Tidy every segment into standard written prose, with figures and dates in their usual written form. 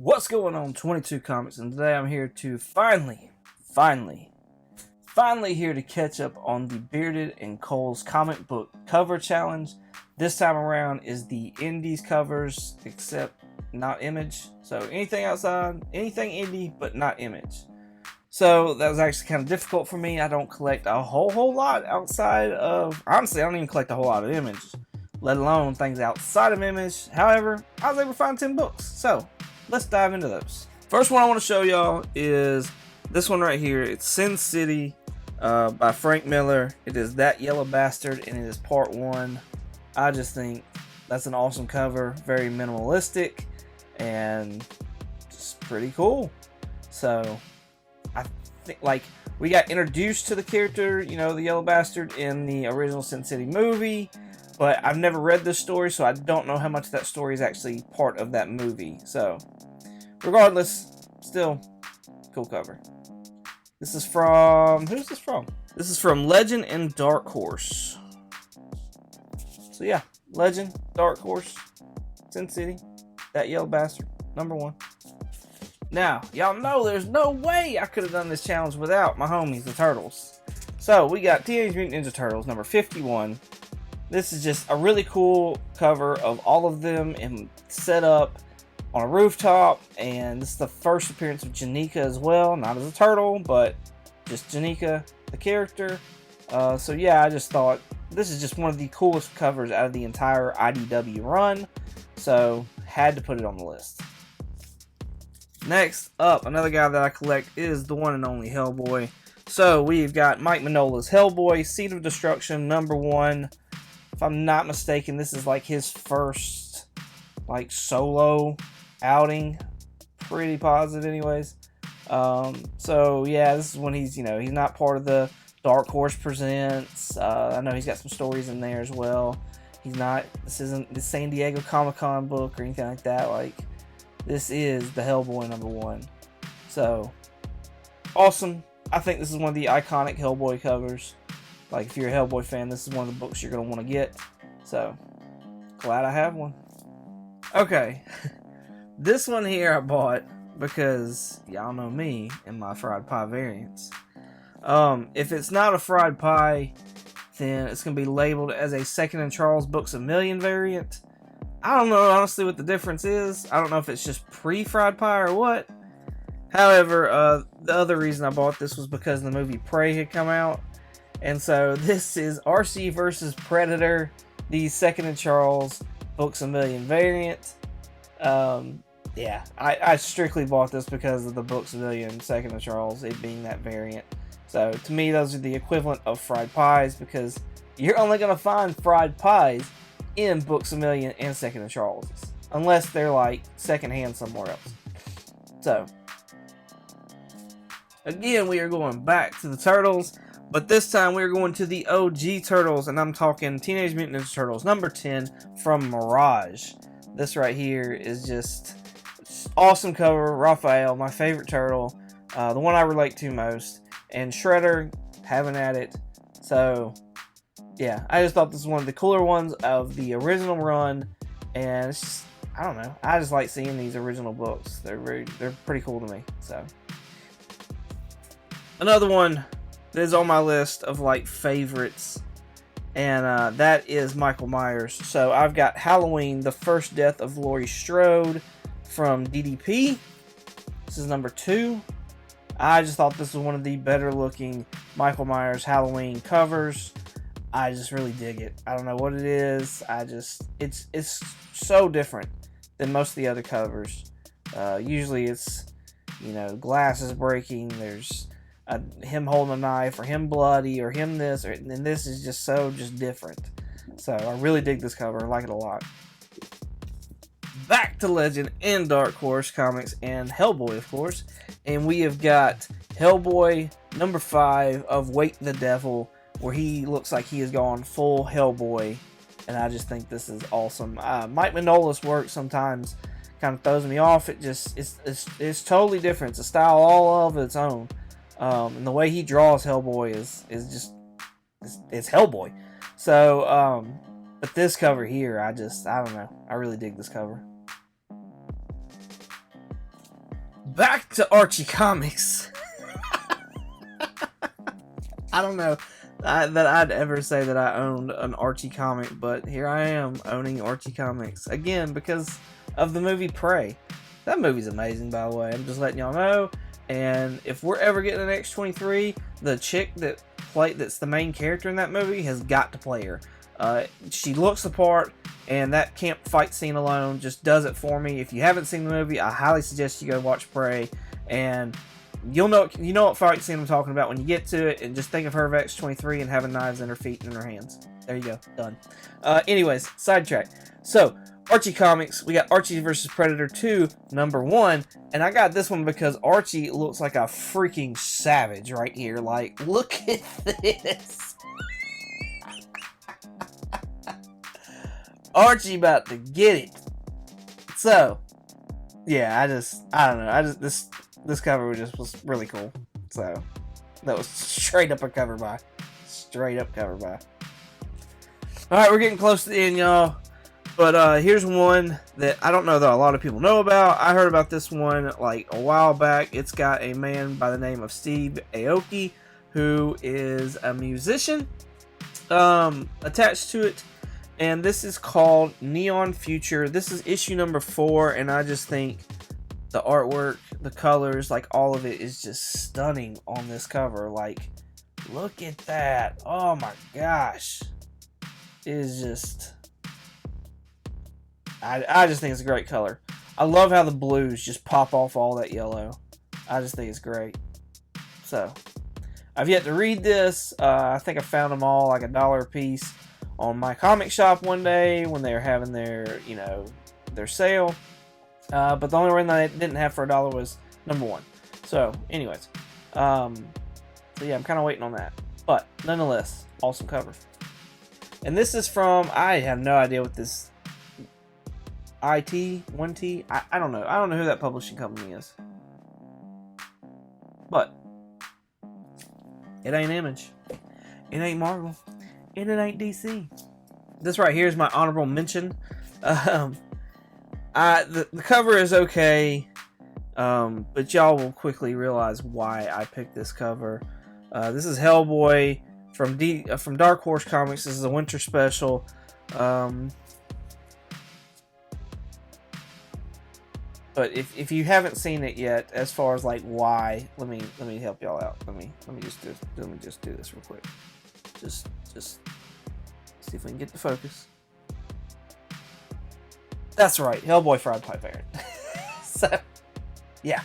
What's going on, 22 Comics, and today I'm here to finally here to catch up on the Bearded and Cole's comic book cover challenge. This time around is the indies covers, except not Image. So anything outside, anything indie, but not Image. So that was actually kind of difficult for me. I don't collect a whole lot outside of, honestly, I don't even collect a whole lot of Image, let alone things outside of Image. However, I was able to find 10 books. So let's dive into those. First one I want to show y'all is this one right here. It's Sin City by Frank Miller. It is That Yellow Bastard, and it is part 1. I just think that's an awesome cover. Very minimalistic and just pretty cool. So I think, like, we got introduced to the character, you know, the Yellow Bastard, in the original Sin City movie. But I've never read this story, so I don't know how much of that story is actually part of that movie. So, regardless, still, cool cover. This is from, who's this from? This is from Legend and Dark Horse. So yeah, Legend, Dark Horse, Sin City, That Yellow Bastard, #1. Now, y'all know there's no way I could have done this challenge without my homies, the Turtles. So, we got Teenage Mutant Ninja Turtles, number 51. This is just a really cool cover of all of them and set up on a rooftop. And this is the first appearance of Janika as well. Not as a turtle, but just Janika, the character. So yeah, I just thought this is just one of the coolest covers out of the entire IDW run. So, had to put it on the list. Next up, another guy that I collect is the one and only Hellboy. So, we've got Mike Manolas' Hellboy, Seed of Destruction, #1. If I'm not mistaken, this is like his first like solo outing. Pretty positive anyways. So yeah, this is when he's, you know, he's not part of the Dark Horse Presents. I know he's got some stories in there as well. This isn't the San Diego Comic-Con book or anything like that. Like, this is the Hellboy #1. So, awesome. I think this is one of the iconic Hellboy covers. Like, if you're a Hellboy fan, this is one of the books you're going to want to get. So, glad I have one. Okay. This one here I bought because y'all know me and my fried pie variants. If it's not a fried pie, then it's going to be labeled as a Second and Charles Books A Million variant. I don't know, honestly, what the difference is. I don't know if it's just pre-fried pie or what. However, the other reason I bought this was because the movie Prey had come out. And so this is Archie versus Predator, the Second and Charles Books A Million variant. Yeah, I strictly bought this because of the Books A Million Second and Charles, it being that variant. So to me, those are the equivalent of fried pies, because you're only going to find fried pies in Books A Million and Second and Charles, unless they're like secondhand somewhere else. So, again, we are going back to the Turtles. But this time we're going to the OG Turtles, and I'm talking Teenage Mutant Ninja Turtles, #10 from Mirage. This right here is just awesome cover. Raphael, my favorite turtle, the one I relate to most, and Shredder having at it. So yeah, I just thought this was one of the cooler ones of the original run, and it's just, I don't know, I just like seeing these original books. They're pretty cool to me. So, another one that is on my list of like favorites, and that is Michael Myers. So I've got Halloween, The First Death of Laurie Strode from DDP. This is #2. I just thought this was one of the better looking Michael Myers Halloween covers. I just really dig it. I don't know what it is. It's so different than most of the other covers. Usually it's, you know, glass is breaking, there's him holding a knife, or him bloody, or him this, and this is just so different. So I really dig this cover. I like it a lot. Back to Legend and Dark Horse Comics and Hellboy, of course, and we have got Hellboy #5 of Wake the Devil, where he looks like he has gone full Hellboy, and I just think this is awesome. Mike Manolas' work sometimes kind of throws me off. It's totally different. It's a style all of its own. And the way he draws Hellboy is just, it's Hellboy. So, but this cover here, I don't know. I really dig this cover. back to Archie comics. I don't know that I'd ever say that I owned an Archie comic, but here I am owning Archie comics again because of the movie Prey. That movie's amazing, by the way. I'm just letting y'all know. And if we're ever getting an X-23, the chick that's the main character in that movie has got to play her. She looks the part, and that camp fight scene alone just does it for me. If you haven't seen the movie, I highly suggest you go watch Prey, and you know what fight scene I'm talking about when you get to it, and just think of her of X-23 and having knives in her feet and in her hands. There you go, done. Anyways, sidetrack. So, Archie comics, we got Archie vs. Predator 2, number 1, and I got this one because Archie looks like a freaking savage right here. Like, look at this. Archie about to get it. So, yeah, I don't know. This cover was really cool. So, that was straight up a cover buy. Straight up cover buy. Alright, we're getting close to the end, y'all. But here's one that I don't know that a lot of people know about. I heard about this one like a while back. It's got a man by the name of Steve Aoki, who is a musician attached to it. And this is called Neon Future. This is issue number 4, and I just think the artwork, the colors, like all of it is just stunning on this cover. Like, look at that. Oh my gosh. It is just... I just think it's a great color. I love how the blues just pop off all that yellow. I just think it's great. So, I've yet to read this. I think I found them all like $1 a piece on my comic shop one day when they were having their, their sale. But the only one that I didn't have for $1 was number 1. So, anyways. So yeah, I'm kind of waiting on that. But, nonetheless, awesome cover. And this is from, I have no idea what this, 1T? I don't know. I don't know who that publishing company is. But, it ain't Image. It ain't Marvel. And it ain't DC. This right here is my honorable mention. The cover is okay, but y'all will quickly realize why I picked this cover. This is Hellboy from Dark Horse Comics. This is a winter special. But if you haven't seen it yet, as far as like why, let me help y'all out. Let me just do this real quick. Just see if we can get the focus. That's right, Hellboy Fried Pie variant. So, yeah.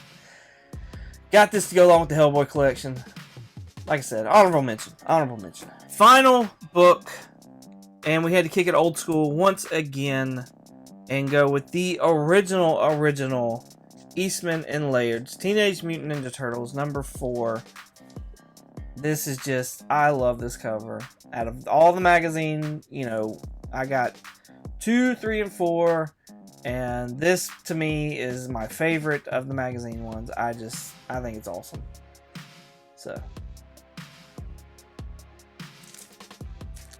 Got this to go along with the Hellboy collection. Like I said, honorable mention. Final book, and we had to kick it old school once again and go with the original Eastman and Laird's Teenage Mutant Ninja Turtles number 4. This is just, I love this cover. Out of all the magazine, I got 2, 3, and 4, and this to me is my favorite of the magazine ones. I think it's awesome. So,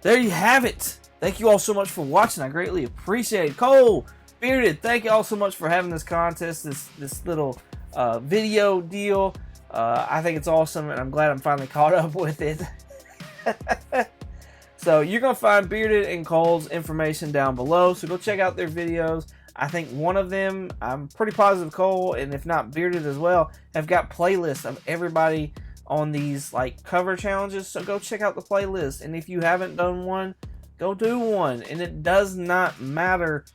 there you have it. Thank you all so much for watching. I greatly appreciate it. Cole, Bearded, thank you all so much for having this contest, this little video deal. I think it's awesome, and I'm glad I'm finally caught up with it. So you're going to find Bearded and Cole's information down below, so go check out their videos. I think one of them, I'm pretty positive Cole, and if not Bearded as well, have got playlists of everybody on these like cover challenges, so go check out the playlist. And if you haven't done one, go do one. And it does not matter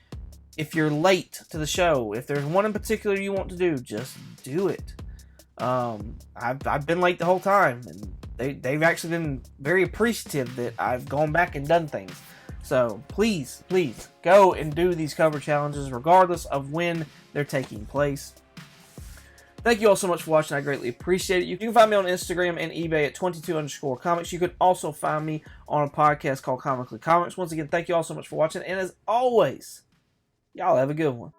if you're late to the show. If there's one in particular you want to do, just do it. I've been late the whole time, and they've actually been very appreciative that I've gone back and done things. So please go and do these cover challenges regardless of when they're taking place. Thank you all so much for watching. I greatly appreciate it. You can find me on Instagram and eBay at 22_comics. You can also find me on a podcast called Comically Comics. Once again, thank you all so much for watching. And as always, y'all have a good one.